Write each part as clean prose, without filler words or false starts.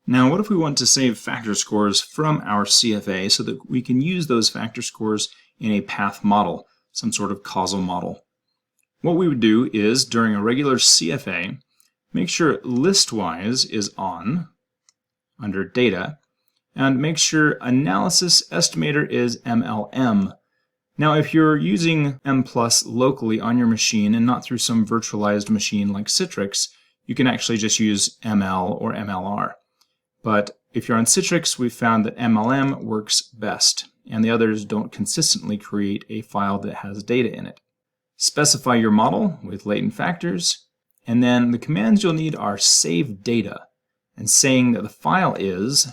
Now, what if we want to save factor scores from our CFA so that we can use those factor scores in a path model, some sort of causal model? What we would do is, during a regular CFA, make sure listwise is on under data, and make sure analysis estimator is MLM. Now, if you're using Mplus locally on your machine and not through some virtualized machine like Citrix, you can actually just use ML or MLR. But if you're on Citrix, we've found that MLM works best, and the others don't consistently create a file that has data in it. Specify your model with latent factors, and then the commands you'll need are save data, and saying that the file is,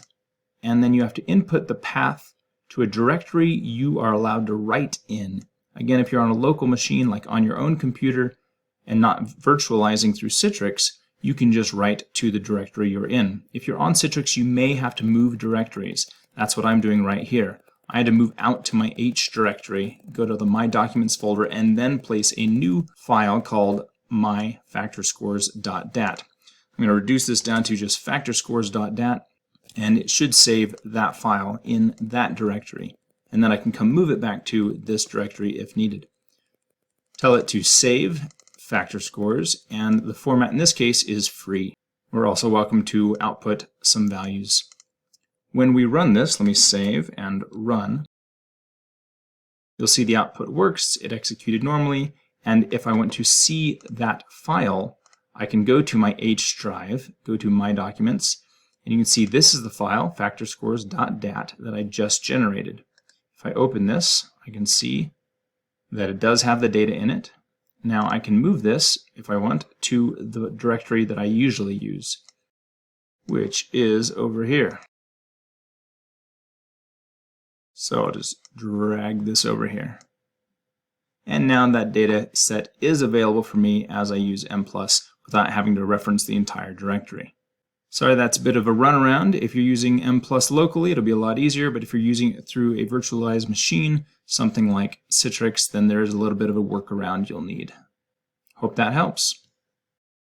and then you have to input the path to a directory you are allowed to write in. Again, if you're on a local machine, like on your own computer, and not virtualizing through Citrix, you can just write to the directory you're in. If you're on Citrix, you may have to move directories. That's what I'm doing right here. I had to move out to my H directory, go to the My Documents folder, and then place a new file called myfactorscores.dat. I'm going to reduce this down to just factorscores.dat, and it should save that file in that directory. And then I can come move it back to this directory if needed. Tell it to save factor scores, and the format in this case is free. We're also welcome to output some values. When we run this, let me save and run, you'll see the output works, it executed normally, and if I want to see that file, I can go to my H drive, go to My Documents, and you can see this is the file, factorscores.dat, that I just generated. If I open this, I can see that it does have the data in it. Now I can move this, if I want, to the directory that I usually use, which is over here. So I'll just drag this over here. And now that data set is available for me as I use Mplus without having to reference the entire directory. Sorry, that's a bit of a runaround. If you're using Mplus locally, it'll be a lot easier, but if you're using it through a virtualized machine, something like Citrix, then there's a little bit of a workaround you'll need. Hope that helps.